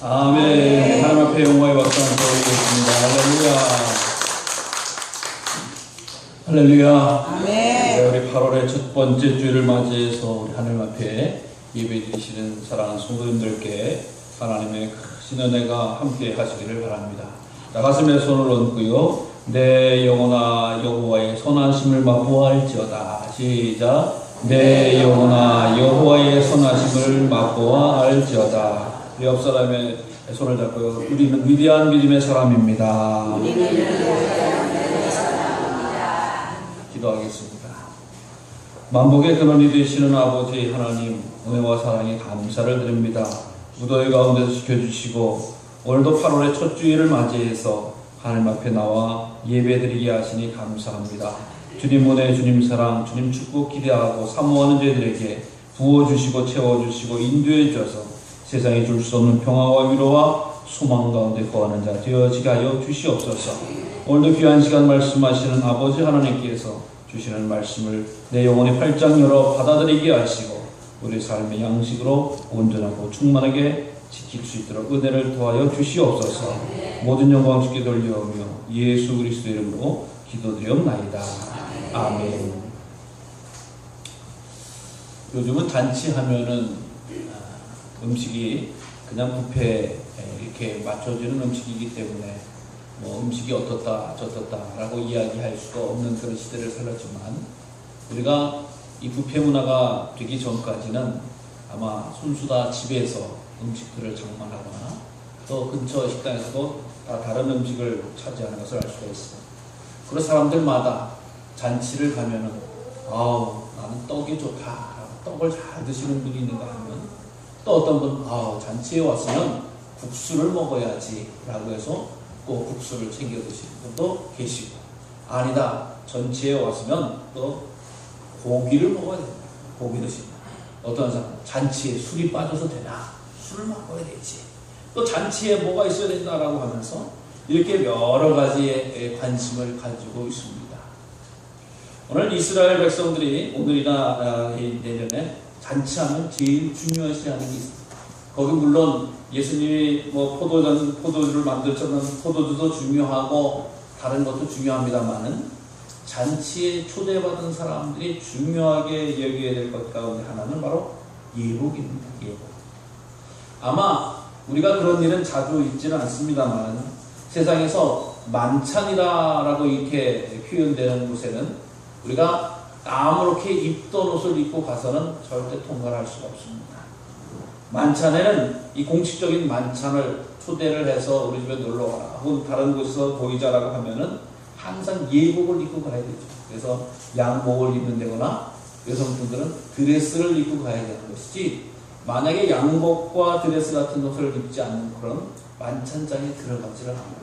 아멘. 하나님 앞에 영광의 박수 한번 드리겠습니다. 할렐루야. 할렐루야. 아멘. 네, 우리 8월의 첫 번째 주일을 맞이해서 우리 하나님 앞에 예배 드리시는 사랑하는 성도님들께 하나님의 크신 은혜가 함께 하시기를 바랍니다. 자, 가슴에 손을 얹고요. 내 영혼아 여호와의 선하심을 맛보아할지어다. 시작. 내 영혼아 여호와의 선하심을 맛보아할지어다. 우리 옆 사람의 손을 잡고요. 우리는 위대한 믿음의 사람입니다. 기도하겠습니다. 만복의 근원이 되시는 아버지 하나님, 은혜와 사랑에 감사를 드립니다. 무더위 가운데서 지켜주시고 오늘도 8월의 첫 주일을 맞이해서 하나님 앞에 나와 예배드리게 하시니 감사합니다. 주님 은혜, 주님 사랑, 주님 축복 기대하고 사모하는 저희들에게 부어주시고 채워주시고 인도해 주셔서 세상에 줄 수 없는 평화와 위로와 소망 가운데 거하는 자 되어지게 하여 주시옵소서. 오늘도 귀한 시간 말씀하시는 아버지 하나님께서 주시는 말씀을 내 영혼의 팔짱 열어 받아들이게 하시고 우리 삶의 양식으로 온전하고 충만하게 지킬 수 있도록 은혜를 도하여 주시옵소서. 모든 영광 주께 돌려오며 예수 그리스도 이름으로 기도드리옵나이다. 아멘. 요즘은 잔치하면은 음식이 그냥 뷔페에 이렇게 맞춰지는 음식이기 때문에 뭐 음식이 어떻다 저떻다 라고 이야기할 수가 없는 그런 시대를 살았지만, 우리가 이 뷔페 문화가 되기 전까지는 아마 손수 다 집에서 음식들을 장만하거나 또 근처 식당에서도 다 다른 음식을 차지하는 것을 알 수가 있습니다. 그런 사람들마다 잔치를 가면은 나는 떡이 좋다, 떡을 잘 드시는 분이 있는가 하면, 또 어떤 분 잔치에 왔으면 국수를 먹어야지 라고 해서 꼭 국수를 챙겨 드시는 분도 계시고, 아니다, 전치에 왔으면 또 고기를 먹어야 된다, 고기 드신다. 어떤 사람 잔치에 술이 빠져서 되나, 술을 먹어야 되지, 또 잔치에 뭐가 있어야 된다라고 하면서 이렇게 여러 가지의 관심을 가지고 있습니다. 오늘 이스라엘 백성들이 오늘이나 내년에 잔치하면 제일 중요시하는 게 있습니다. 거기 물론 예수님이 포도주를 만들었던 포도주도 중요하고 다른 것도 중요합니다만은, 잔치에 초대받은 사람들이 중요하게 여겨야 될 것 가운데 하나는 바로 예복입니다. 예복. 아마 우리가 그런 일은 자주 있지는 않습니다만, 세상에서 만찬이라고 이렇게 표현되는 곳에는 우리가 아무렇게 입던 옷을 입고 가서는 절대 통과를 할 수가 없습니다. 만찬에는 이 공식적인 만찬을 초대를 해서 우리 집에 놀러와라 혹은 다른 곳에서 보이자라고 하면은 항상 예복을 입고 가야 되죠. 그래서 양복을 입는 데거나 여성분들은 드레스를 입고 가야 되는 것이지, 만약에 양복과 드레스 같은 옷을 입지 않는 그런 만찬장에 들어가지를 않아요.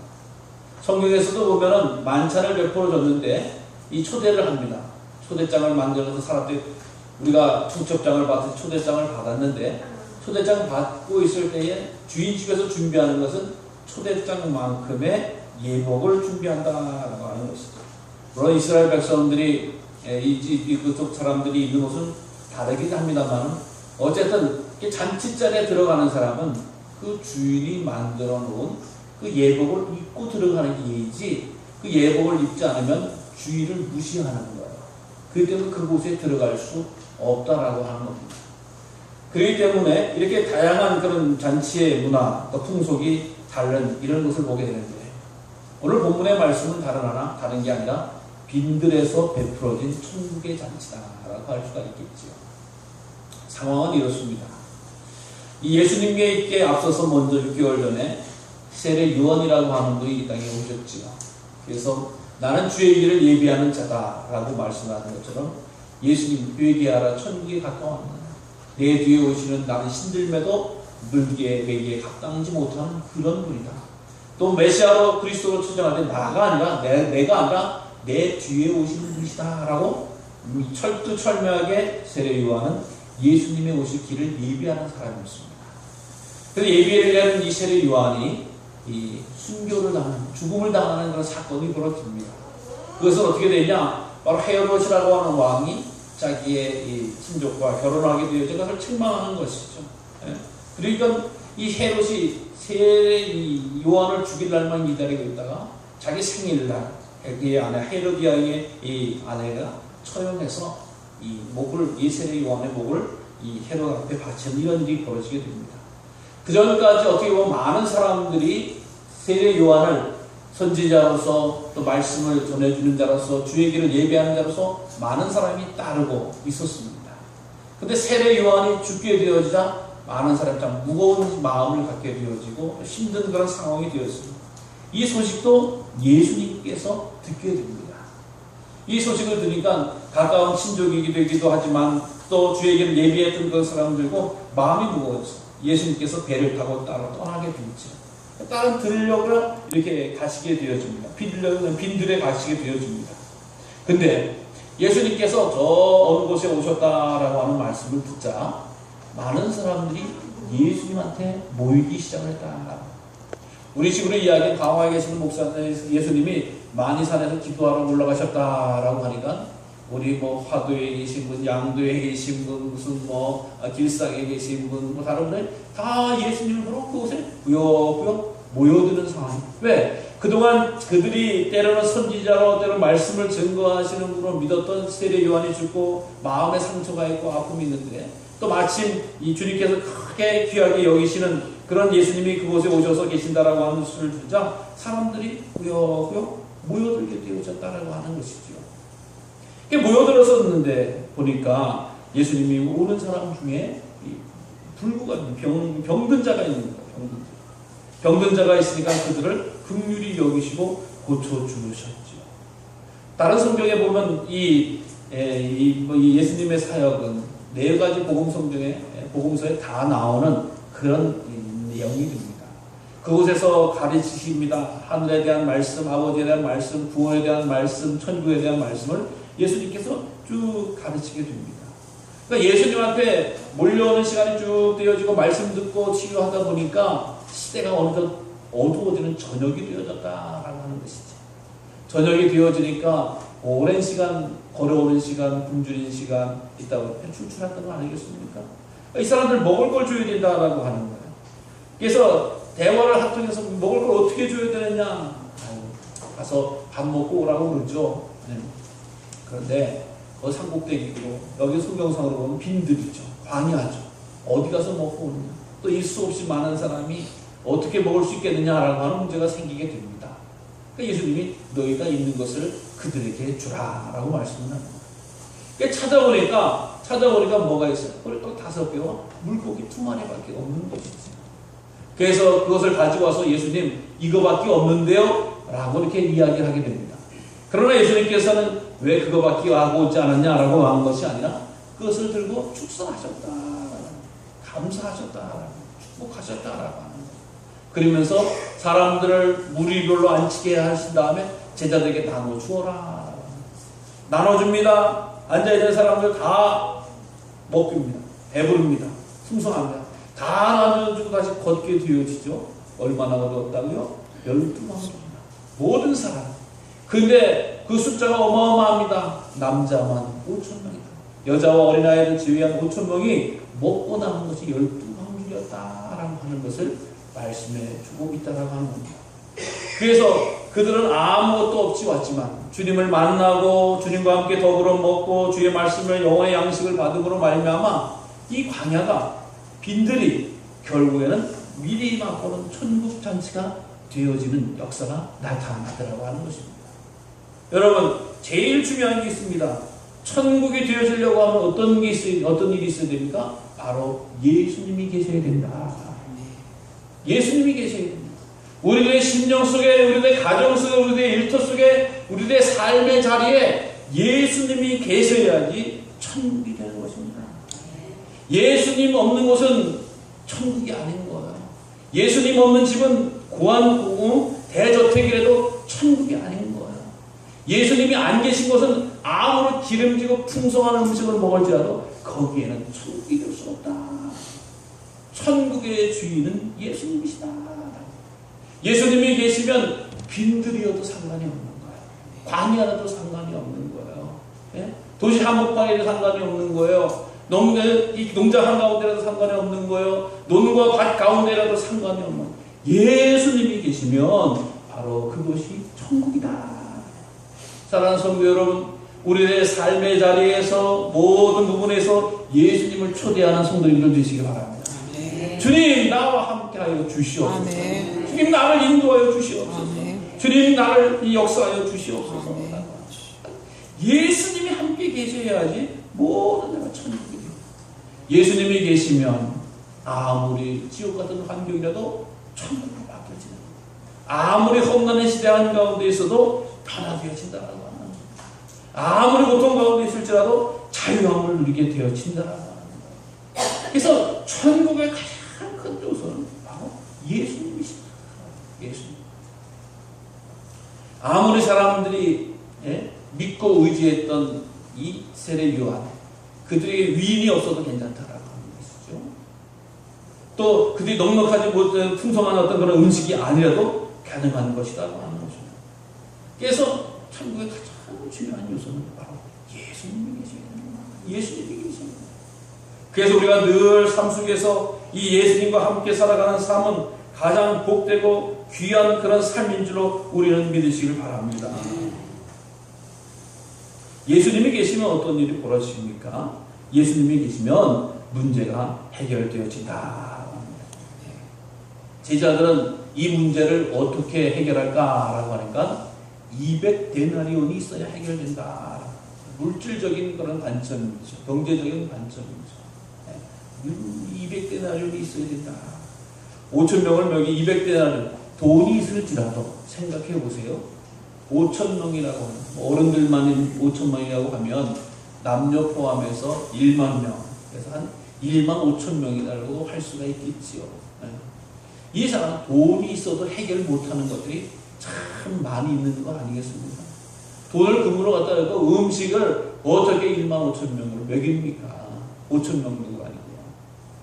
성경에서도 보면은 만찬을 베풀어 줬는데 이 초대를 합니다. 초대장을 만들어서 사람들이, 우리가 청첩장을 받듯이 초대장을 받았는데, 초대장 받고 있을 때에 주인 집에서 준비하는 것은 초대장만큼의 예복을 준비한다라고 하는 것이죠. 물론 이스라엘 백성들이 그쪽 사람들이 입는 옷은 다르긴 합니다만, 어쨌든 잔치자리에 들어가는 사람은 그 주인이 만들어 놓은 그 예복을 입고 들어가는 게 예의지, 그 예복을 입지 않으면 주인을 무시하는 거예요. 그렇기 때문에 그곳에 들어갈 수 없다라고 하는 겁니다. 그렇기 때문에 이렇게 다양한 그런 잔치의 문화, 또 풍속이 다른 이런 것을 보게 되는데, 오늘 본문의 말씀은 다른 게 아니라 빈들에서 베풀어진 천국의 잔치다라고 할 수가 있겠죠. 상황은 이렇습니다. 이 예수님께 앞서서 먼저 6개월 전에 세례 요한이라고 하는 분이 이 땅에 오셨지요. 그래서 나는 주의 일을 예비하는 자다라고 말씀하는 것처럼 예수님 회개하라, 천국에 가까웠느냐, 내 뒤에 오시는 나는 신들매도 물기에 매기에 합당지 못하는 그런 분이다. 또 메시아로 그리스도로 추정할 때 내가 아니라 내 뒤에 오시는 분이시다 라고 철두철미하게 세례 요한은 예수님의 오실 길을 예비하는 사람이었습니다. 그래서 예비하는 이 세례 요한이 이 순교를 당하는, 죽음을 당하는 그런 사건이 벌어집니다. 그것은 어떻게 되냐? 바로 헤로드라고 하는 왕이 자기의 이 친족과 결혼하게 되어진 것을 책망하는 것이죠. 그러니까 이 헤롯이 이 요한을 죽일 날만 기다리고 있다가 자기 생일날 이 아내 헤로디아의 이 아내가 처형해서 이 목을 이 세례 요한의 목을 이 헤롯 앞에 바치는 이런 일이 벌어지게 됩니다. 그 전까지 어떻게 보면 많은 사람들이 세례 요한을 선지자로서 또 말씀을 전해주는 자로서 주의 길을 예배하는 자로서 많은 사람이 따르고 있었습니다. 근데 세례 요한이 죽게 되어지자 많은 사람이 참 무거운 마음을 갖게 되어지고 힘든 그런 상황이 되었습니다. 이 소식도 예수님께서 듣게 됩니다. 이 소식을 들으니까 가까운 친족이기도 하지만 또 주의 길을 예배했던 그 사람들고 마음이 무거워서 예수님께서 배를 타고 따로 떠나게 되죠. 따로 들으려고 이렇게 가시게 되어집니다. 빈들에 가시게 되어집니다. 근데 예수님께서 저 어느 곳에 오셨다라고 하는 말씀을 듣자 많은 사람들이 예수님한테 모이기 시작을 했다. 우리 식으로 이야기한 강화에 계시는 목사님 예수님이 만이산에서 기도하러 올라가셨다라고 하니까 우리 뭐 화도에 계신 분, 양도에 계신 분, 무슨 뭐 길상에 계신 분, 뭐 다른 분들 다 예수님을 보러 그곳에 부여부여 모여드는 상황. 왜? 그동안 그들이 때로는 선지자로 때로는 말씀을 증거하시는 분으로 믿었던 세례 요한이 죽고 마음에 상처가 있고 아픔이 있는데 또 마침 이 주님께서 크게 귀하게 여기시는 그런 예수님이 그곳에 오셔서 계신다라고 하는 수를 듣자 사람들이 부여부여 모여들게 되어졌다라고 하는 것이죠. 모여들었었는데 보니까 예수님이 오는 사람 중에 불구가 병든 자가 있는 거예요. 병든 자가 있으니까 그들을 긍휼히 여기시고 고쳐주셨죠. 다른 성경에 보면 이 예수님의 사역은 네 가지 복음서에 다 나오는 그런 내용이 됩니다. 그곳에서 가르치십니다. 하늘에 대한 말씀, 아버지에 대한 말씀, 부활에 대한 말씀, 천국에 대한 말씀을 예수님께서 쭉 가르치게 됩니다. 그러니까 예수님한테 몰려오는 시간이 쭉 되어지고 말씀 듣고 치유하다 보니까 시대가 어느덧 어두워지는 저녁이 되어졌다라고 하는 것이죠. 저녁이 되어지니까 오랜 시간, 걸어오는 시간, 굶주린 시간 있다고 출출했던 거 아니겠습니까? 이 사람들 먹을 걸 줘야 된다라고 하는 거예요. 그래서 대화를 합동해서 먹을 걸 어떻게 줘야 되느냐? 가서 밥 먹고 오라고 그러죠. 그런데 산꼭대기고 여기 성경상으로 보면 빈들이죠. 광야죠. 어디 가서 먹고 오느냐. 또 일 수 없이 많은 사람이 어떻게 먹을 수 있겠느냐라고 하는 문제가 생기게 됩니다. 그러니까 예수님이 너희가 있는 것을 그들에게 주라라고 말씀을 합니다. 그러니까 찾아보니까 뭐가 있어요? 또 5배와 물고기 2마리밖에 없는 것이지. 그래서 그것을 가지고 와서 예수님 이거밖에 없는데요? 라고 이렇게 이야기를 하게 됩니다. 그러나 예수님께서는 왜 그거밖에 하고 오지 않았냐라고 한 것이 아니라 그것을 들고 축성하셨다, 감사하셨다, 축복하셨다라고 하는 거예요. 그러면서 사람들을 무리별로 앉히게 하신 다음에 제자들에게 나눠 주어라. 나눠줍니다. 앉아있는 사람들 다 먹습니다. 배부릅니다. 풍성합니다. 다 나눠주고 다시 걷게 되어지죠. 얼마나 얻었다고요? 12명입니다. 모든 사람. 근데 그 숫자가 어마어마합니다. 남자만 5,000명이다. 여자와 어린아이를 제외한 5,000명이 먹고 남은 것이 12방울이었다라고 하는 것을 말씀해 주고 있다라고 하는 겁니다. 그래서 그들은 아무것도 없이 왔지만 주님을 만나고 주님과 함께 더불어 먹고 주의 말씀을 영혼의 양식을 받음으로 말미암아 이 광야가 빈들이 결국에는 미리 맛보는 천국 잔치가 되어지는 역사가 나타나더라고 하는 것입니다. 여러분, 제일 중요한 게 있습니다. 천국이 되어지려고 하면 어떤 일이 있어야 됩니까? 바로 예수님이 계셔야 된다. 예수님이 계셔야 됩니다. 우리들의 심령 속에, 우리들의 가정 속에, 우리들의 일터 속에, 우리들의 삶의 자리에 예수님이 계셔야지 천국이 되는 것입니다. 예수님 없는 곳은 천국이 아닌 거예요. 예수님 없는 집은 고안고궁 대저택이라도 천국이 아닌 거예요. 예수님이 안 계신 곳은 아무리 기름지고 풍성한 음식을 먹을지라도 거기에는 천국이 될 수 없다. 천국의 주인은 예수님이시다. 예수님이 계시면 빈들이어도 상관이 없는 거예요. 광야라도 상관이 없는 거예요. 예? 도시 한복판에도 상관이 없는 거예요. 농장 한가운데라도 상관이 없는 거예요. 논과 밭 가운데라도 상관이 없는 거예요. 예수님이 계시면 바로 그것이 천국이다. 사랑하는 성도 여러분, 우리의 삶의 자리에서 모든 부분에서 예수님을 초대하는 성도님들 되시기 바랍니다. 아멘. 주님 나와 함께하여 주시옵소서. 아멘. 주님 나를 인도하여 주시옵소서. 아멘. 주님 나를 역사하여 주시옵소서. 아멘. 예수님이 함께 계셔야지 모든 데가 천국이 돼요. 예수님이 계시면 아무리 지옥 같은 환경이라도 천국으로 바뀌어지는, 아무리 험난한 시대 한가운데 있어도 변화되어진다라고 하는, 아무리 고통 가운데 있을지라도 자유함을 누리게 되어진다라고 하는 거예요. 그래서 천국의 가장 큰 요소는 바로 예수님이십니다. 예수님. 아무리 사람들이 믿고 의지했던 이 세례 요한, 그들에게 위인이 없어도 괜찮다라고 하는 것이죠. 또 그들이 넉넉하지 못한 풍성한 어떤 그런 음식이 아니라도 가능한 것이라고 하는 것입니다. 그래서 천국의 가장 중요한 요소는 바로 예수님이 계십니다. 예수님이 계십니다. 그래서 우리가 늘 삶 속에서 이 예수님과 함께 살아가는 삶은 가장 복되고 귀한 그런 삶인 줄로 우리는 믿으시길 바랍니다. 예수님이 계시면 어떤 일이 벌어집니까? 예수님이 계시면 문제가 해결되어진다. 제자들은 이 문제를 어떻게 해결할까라고 하니까 200데나리온이 있어야 해결된다. 물질적인 그런 관점이죠. 경제적인 관점이죠. 200데나리온이 있어야 된다. 5,000명을 먹이 200데나리온, 돈이 있을지라도 생각해 보세요. 5,000명이라고 하면, 어른들만 5,000명이라고 하면 남녀 포함해서 1만 명, 그래서 한 1만 5천 명이라고 할 수가 있겠지요. 이 사람 돈이 있어도 해결 못하는 것들이 참 많이 있는 거 아니겠습니까? 돈을 금으로 갖다 해도 음식을 어떻게 1만 5천 명으로 먹입니까? 5천 명도 아니고요.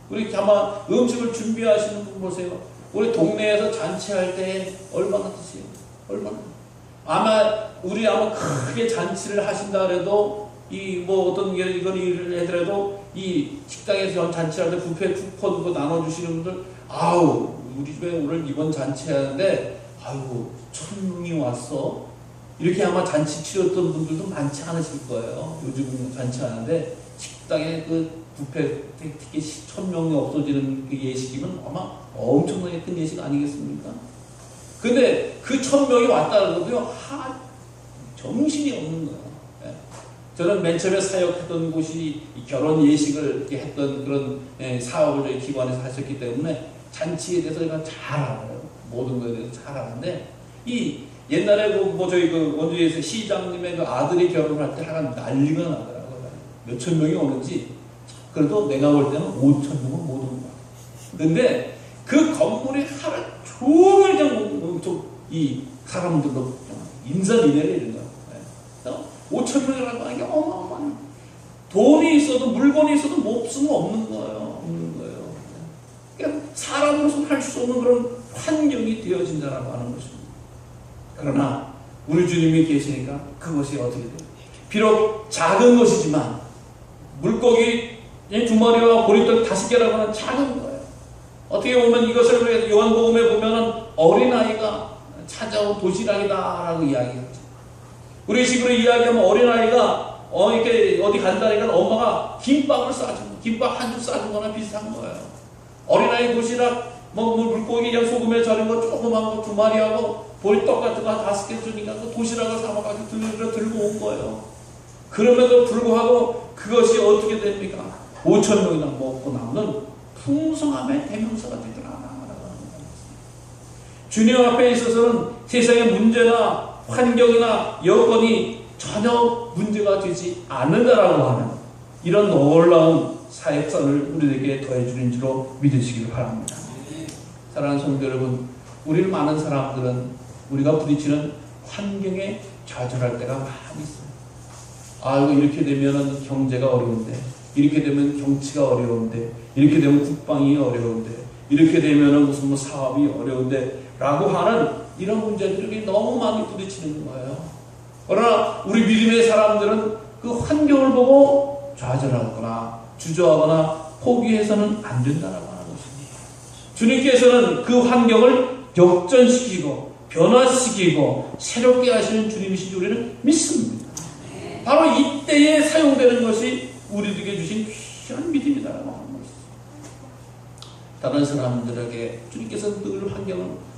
우리 아마 음식을 준비하시는 분 보세요. 우리 동네에서 잔치할 때 얼마나 드세요? 얼마나? 우리 아마 크게 잔치를 하신다 그래도 이 뭐 어떤 이건 일을 해더라도 이 식당에서 잔치할 때 뷔페 쿠폰 나눠주시는 분들, 아우 우리 집에 오늘 이번 잔치 하는데 아이고 1,000명이 왔어. 이렇게 아마 잔치 치렀던 분들도 많지 않으실 거예요. 요즘 잔치 하는데 식당에 그 뷔페 티켓이 1,000명이 없어지는 그 예식이면 아마 엄청나게 큰 예식 아니겠습니까? 근데 그 1,000명이 왔다 그러고요, 정신이 없는 거예요. 저는 맨 처음에 사역했던 곳이 결혼 예식을 이렇게 했던 그런 사업을 저희 기관에서 하셨기 때문에 잔치에 대해서 제가 잘 알아요. 모든 것에 대해서 잘 아는데, 이 옛날에 저희 원주에서 시장님의 그 아들이 결혼할 때 하나 난리가 나더라고요. 몇천 명이 오는지. 그래도 내가 볼 때는 5,000명은 못 오는 거야. 근데 그 건물이 하루 종일 그냥 이 사람들로 인사이내를 이런 거야. 5,000명이라고 하는 게 어마어마해. 돈이 있어도 물건이 있어도 몹쓸 없는 거예요. 없는 거예요. 그러니까 사람으로서는 할 수 없는 그런 환경이 되어진다라고 하는 것입니다. 그러나 우리 주님이 계시니까 그것이 어떻게 돼요? 비록 작은 것이지만 물고기 2마리와 보리떡 5개라고 하는 작은 거예요. 어떻게 보면 이것을 요한복음에 보면은 어린아이가 찾아온 도시락이다라고 이야기하죠. 우리 식으로 이야기하면 어린아이가 이렇게 어디 간다니까 엄마가 김밥을 싸주고 김밥 한 줄 싸주거나 비슷한 거예요. 어린아이 도시락 물고기 그냥 소금에 절인 거 조그만 거 2마리하고 보리떡 같은 거 한 5개 주니까 그 도시락을 담아가지고 들고 온 거예요. 그럼에도 불구하고 그것이 어떻게 됩니까? 5,000명이나 먹고 남는 풍성함의 대명사가 되더라. 주님 앞에 있어서는 세상의 문제나 환경이나 여건이 전혀 문제가 되지 않는다라고 하는 이런 놀라운 사역선을 우리에게 더해주는 줄로 믿으시길 바랍니다. 사랑하는 성도 여러분, 우리 많은 사람들은 우리가 부딪히는 환경에 좌절할 때가 많이 있어요. 아이고 이렇게 되면 경제가 어려운데, 이렇게 되면 정치가 어려운데, 이렇게 되면 국방이 어려운데, 이렇게 되면 무슨 사업이 어려운데 라고 하는 이런 문제들이 너무 많이 부딪히는 거예요. 그러나 우리 믿음의 사람들은 그 환경을 보고 좌절하거나 주저하거나 포기해서는 안 된다라고 하는 것입니다. 주님께서는 그 환경을 역전시키고 변화시키고 새롭게 하시는 주님이신 줄 우리는 믿습니다. 바로 이때에 사용되는 것이 우리들에게 주신 귀한 믿음이다라고 하는 것이죠. 다른 사람들에게 주님께서 늘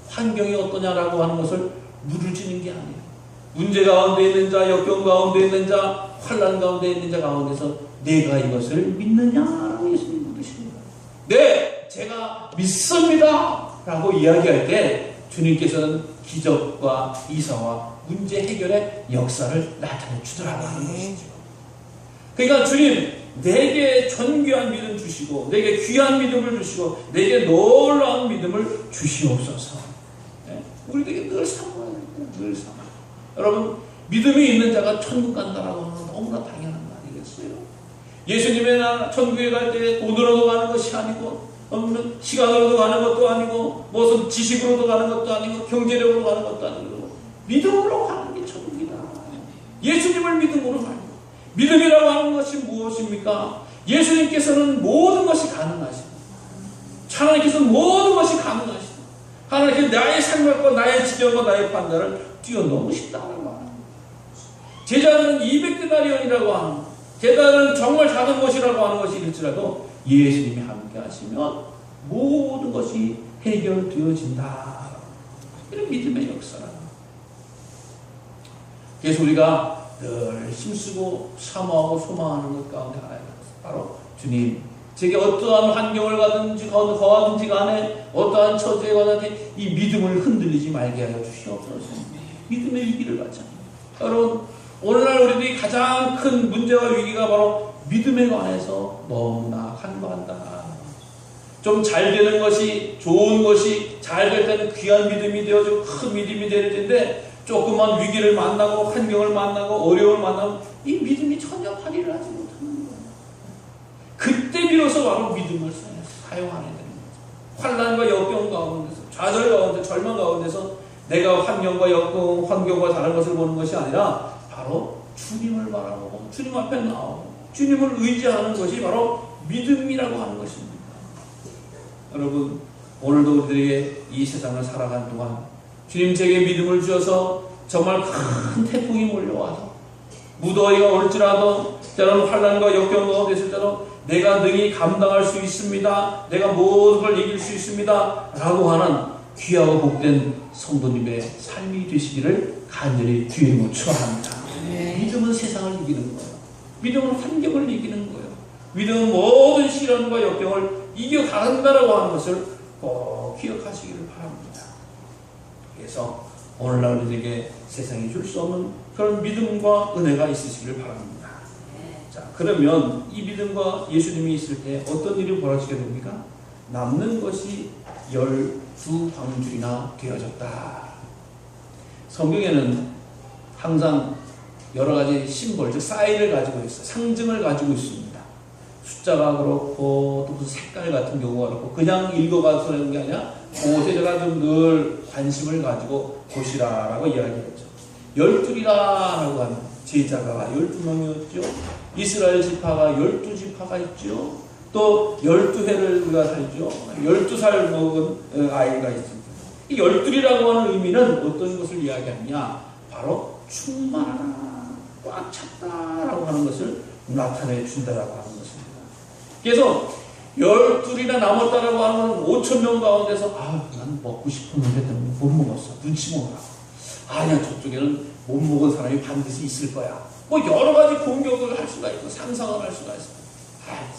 환경이 어떠냐라고 하는 것을 물으시는 게 아니에요. 문제 가운데 있는 자, 역경 가운데 있는 자, 환난 가운데 있는 자 가운데서 내가 이것을 믿느냐라고 예수님이 물으십니다. 네, 제가 믿습니다 라고 이야기할 때 주님께서는 기적과 이사와 문제 해결의 역사를 나타내 주더라고 하는 것이죠. 그러니까 주님, 내게 존귀한 믿음 주시고 내게 귀한 믿음을 주시고 내게 놀라운 믿음을 주시옵소서. 네? 우리에게 늘 사모해야 돼요. 늘 사모. 여러분, 믿음이 있는 자가 천국 간다라고 하는 건 너무나 당연한 거 아니겠어요? 예수님의 나 천국에 갈 때 돈으로도 가는 것이 아니고 시간으로도 가는 것도 아니고 무슨 지식으로도 가는 것도 아니고 경제력으로 가는 것도 아니고 믿음으로 가는 게 천국이다. 예수님을 믿음으로 가는 것. 믿음이라고 하는 것이 무엇입니까? 예수님께서는 모든 것이 가능하시다. 하나님께서는 모든 것이 가능하시다. 하나님께서 나의 생각과 나의 지경과 나의 판단을 뛰어넘으신다고 하는 거예요. 제자는 200데나리온이라고 하는, 제자는 정말 작은 것이라고 하는 것이 일지라도 예수님이 함께 하시면 모든 것이 해결되어진다. 이런 믿음의 역사라. 그래서 우리가 늘 힘쓰고 사모하고 소망하는 것 가운데 하나가 바로 주님, 제게 어떠한 환경을 가든지 거하든지 간에 어떠한 처지에 가든지 이 믿음을 흔들리지 말게 하여 주시옵소서. 믿음의 위기를 받잖아요. 여러분, 오늘날 우리들이 가장 큰 문제와 위기가 바로 믿음에 관해서 너무나 간과한다. 좀 잘 되는 것이, 좋은 것이 잘 될 때는 귀한 믿음이 되어지고 큰 믿음이 되는 텐데 조그만 위기를 만나고 환경을 만나고 어려움을 만나면 이 믿음이 전혀 발휘를 하지 못하는 거예요. 그때 비로소 바로 믿음을 사용하게 되는 거죠. 환난과 역경 가운데서, 좌절 가운데, 절망 가운데서 내가 환경과 역경, 환경과 다른 것을 보는 것이 아니라 바로 주님을 바라보고 주님 앞에 나오고 주님을 의지하는 것이 바로 믿음이라고 하는 것입니다. 여러분, 오늘도 우리들에게 이 세상을 살아가는 동안 주님 제게 믿음을 주셔서 정말 큰 태풍이 몰려와서 무더위가 올지라도 때로는 환난과 역경 가운데 있을 때도 내가 능히 감당할 수 있습니다. 내가 모든 걸 이길 수 있습니다. 라고 하는 귀하고 복된 성도님의 삶이 되시기를 간절히 주의로 축원합니다. 믿음은 세상을 이기는 거예요. 믿음은 환경을 이기는 거예요. 믿음은 모든 시련과 역경을 이겨간다라고 하는 것을 꼭 기억하시기를 바랍니다. 그래서 오늘날 우리에게 세상이 줄 수 없는 그런 믿음과 은혜가 있으시기를 바랍니다. 자, 그러면 이 믿음과 예수님이 있을 때 어떤 일이 벌어지게 됩니까? 남는 것이 12광줄이나 되어졌다. 성경에는 항상 여러 가지 심볼, 즉 사인을 가지고 있어요. 상징을 가지고 있습니다. 숫자가 그렇고 또 무슨 색깔 같은 경우가 그렇고 그냥 읽어가서 그러는 게 아니라 그것에 제가 좀 늘 관심을 가지고 보시라라고 이야기했죠. 12이라고 하는 제자가 12명이었죠. 이스라엘 지파가 12지파가 있죠. 또 12해를 우리가 살죠. 12살 먹은 아이가 있습니다. 이 12이라고 하는 의미는 어떤 것을 이야기하느냐? 바로 충만하다, 꽉 찼다라고 하는 것을 나타내 준다라고 하는 것입니다. 그래서 12이나 남았다라고 하는 5,000명 가운데서 난 먹고 싶었는데 못 먹었어. 눈치 보느라고. 아니야, 저쪽에는 못 먹은 사람이 반드시 있을 거야. 뭐 여러 가지 공격을 할 수가 있고 상상을 할 수가 있어.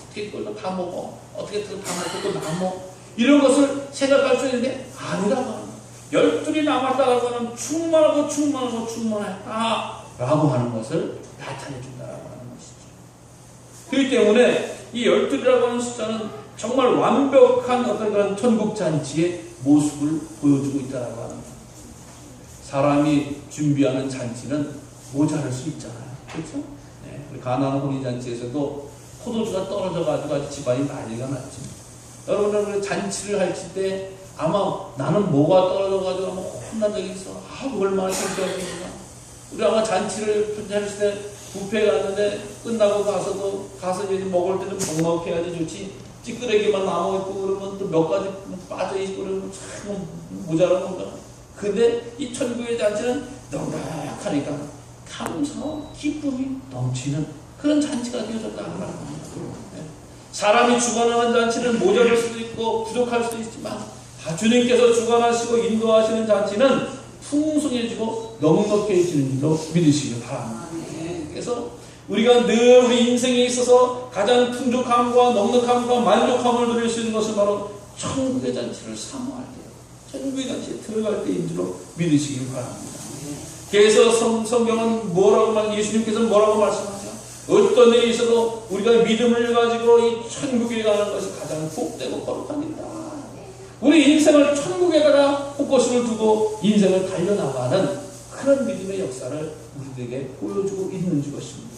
어떻게 그걸 다 먹어? 어떻게 그걸 다 먹고 또 남어? 이런 것을 생각할 수 있는데 아니라고 하는 거예요. 12이 남았다라고 하는 충만하고 충만하고 충만했다라고 하는 것을 나타내 준다라고 하는 것이죠. 그렇기 때문에 이 12이라고 하는 숫자는 정말 완벽한 어떤 그런 천국잔치의 모습을 보여주고 있다라고 하는 거예요. 사람이 준비하는 잔치는 모자랄 수 있잖아요. 그렇죠? 네, 우리 가나안 혼인잔치에서도 포도주가 떨어져가지고 아주 집안이 난리가 났죠. 여러분들 그 잔치를 할 때 아마 나는 뭐가 떨어져가지고 아마 혼난 적이 있어. 얼마나 창피하겠구나. 우리 아마 잔치를 했을 때 뷔페에 갔는데 끝나고 가서 이제 먹을 때는 넉넉해야지 좋지. 찌끄레기만 남아있고 그러면 또 몇 가지 빠져있고 그러면 참 모자란 건가. 근데 이 천국의 잔치는 넉넉하니까 감사와 기쁨이 넘치는 그런 잔치가 되어졌다고 합니다. 사람이 주관하는 잔치는 모자랄 수도 있고 부족할 수도 있지만 주님께서 주관하시고 인도하시는 잔치는 풍성해지고 넉넉해지는 줄로 믿으시기 바랍니다. 그래서 우리가 늘 우리 인생에 있어서 가장 풍족함과 넉넉함과 만족함을 누릴 수 있는 것은 바로 천국의 잔치를 사모할 때, 천국의 잔치에 들어갈 때인 줄로 믿으시기 바랍니다. 그래서 성경은 예수님께서는 뭐라고 말씀하죠? 어떤 일이 있어도 우리가 믿음을 가지고 이 천국에 가는 것이 가장 복되고 거룩한 일이다. 우리 인생을 천국에다가 포커스를 두고 인생을 달려나가는 그런 믿음의 역사를 우리들에게 보여주고 있는 것입니다.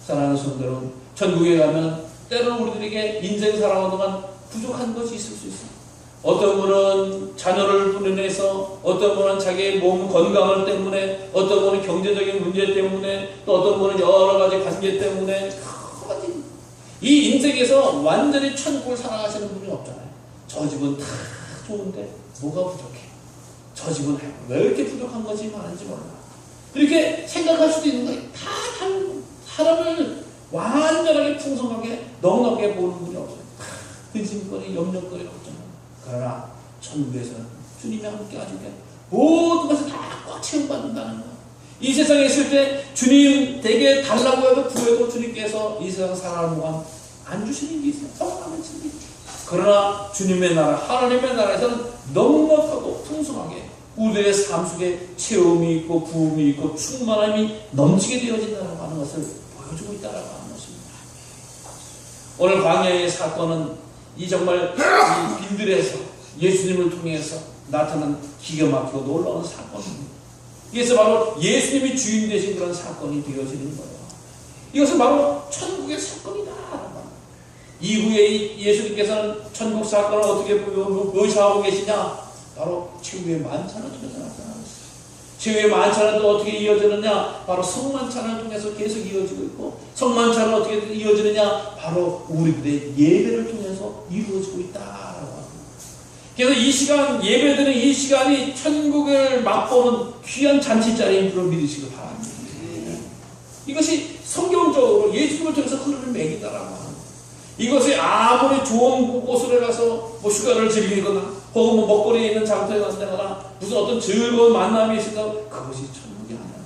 사랑하는 성도 여러분, 천국에 가면 때로는 우리들에게 인생 살아오는 동안 부족한 것이 있을 수 있어요. 어떤 분은 자녀를 분해서, 어떤 분은 자기의 몸 건강을 때문에, 어떤 분은 경제적인 문제 때문에, 또 어떤 분은 여러 가지 관계 때문에 이 인생에서 완전히 천국을 살아가시는 분이 없잖아요. 저 집은 다 좋은데 뭐가 부족해? 저 집은 왜 이렇게 부족한 것이 많은지 몰라. 이렇게 생각할 수도 있는 거예요. 다 다른 사람을 완전하게 풍성하게 넉넉하게 보는 분이 없어요. 근심거리, 염려거리 없잖아요. 그러나 천국에서는 주님이 함께 하시게 모든 것을 다 꽉 채워받는다는 거예요. 이 세상에 있을 때 주님 되게 달라고 해도 구해도 주님께서 이 세상 살아가는 동안 안 주시는 게 있어요. 넉넉한 진리. 그러나 주님의 나라, 하나님의 나라에서는 넉넉하고 풍성하게 우리의 삶 속에 체험이 있고 부음이 있고 충만함이 넘치게 되어진다고 하는 것을 보여주고 있다고 하는 것입니다. 오늘 광야의 사건은 이 정말 이 빈들에서 예수님을 통해서 나타난 기가 막히고 놀라운 사건입니다. 이것은 바로 예수님이 주인 되신 그런 사건이 되어지는 거예요. 이것은 바로 천국의 사건이다. 이후에 예수님께서는 천국 사건을 어떻게 묘사하고 계시냐? 바로 최후의 만찬을 통해서 나타나고 있어요. 최후의 만찬은 또 어떻게 이어지느냐? 바로 성만찬을 통해서 계속 이어지고 있고, 성만찬은 어떻게 이어지느냐? 바로 우리들의 예배를 통해서 이루어지고 있다라고 합니다. 그래서 이 시간, 예배드리는 이 시간이 천국을 맛보는 귀한 잔치자리인 줄 믿으시기 바랍니다. 이것이 성경적으로 예수님을 통해서 흐르는 맥이다라고 합니다. 이것이 아무리 좋은 곳으로 가서 뭐 휴가를 즐기거나 혹은 뭐 먹거리에 있는 장터에 간다거나 무슨 어떤 즐거운 만남이 있어도 그것이 천국이 아니라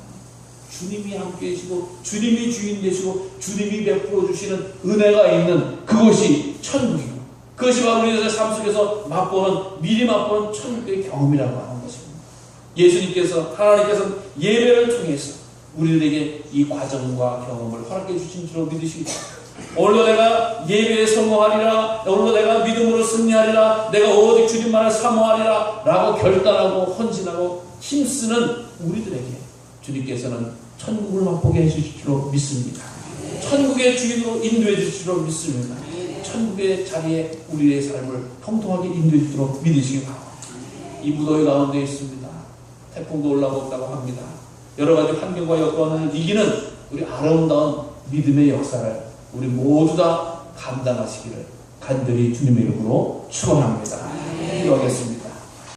주님이 함께 계시고 주님이 주인 되시고 주님이 베풀어 주시는 은혜가 있는 그것이 천국이고, 그것이 바로 우리의 삶 속에서 미리 맛보는 천국의 경험이라고 하는 것입니다. 예수님께서, 하나님께서는 예배를 통해서 우리들에게 이 과정과 경험을 허락해 주신 줄로 믿으시기 바랍니다. 오늘도 내가 예배에 성공하리라, 오늘도 내가 믿음으로 승리하리라, 내가 오직 주님만을 사모하리라 라고 결단하고 헌신하고 힘쓰는 우리들에게 주님께서는 천국을 맛보게 해주실 줄로 믿습니다. 천국의 주인으로 인도해 주실 줄로 믿습니다. 천국의 자리에 우리의 삶을 통통하게 인도해 주도록 믿으시기 바랍니다. 이 무더위 가운데 있습니다. 태풍도 올라오고 있다고 합니다. 여러 가지 환경과 여건을 이기는 우리 아름다운 믿음의 역사를 우리 모두 다 감당하시기를 간절히 주님의 이름으로 축원합니다. 기도하겠습니다.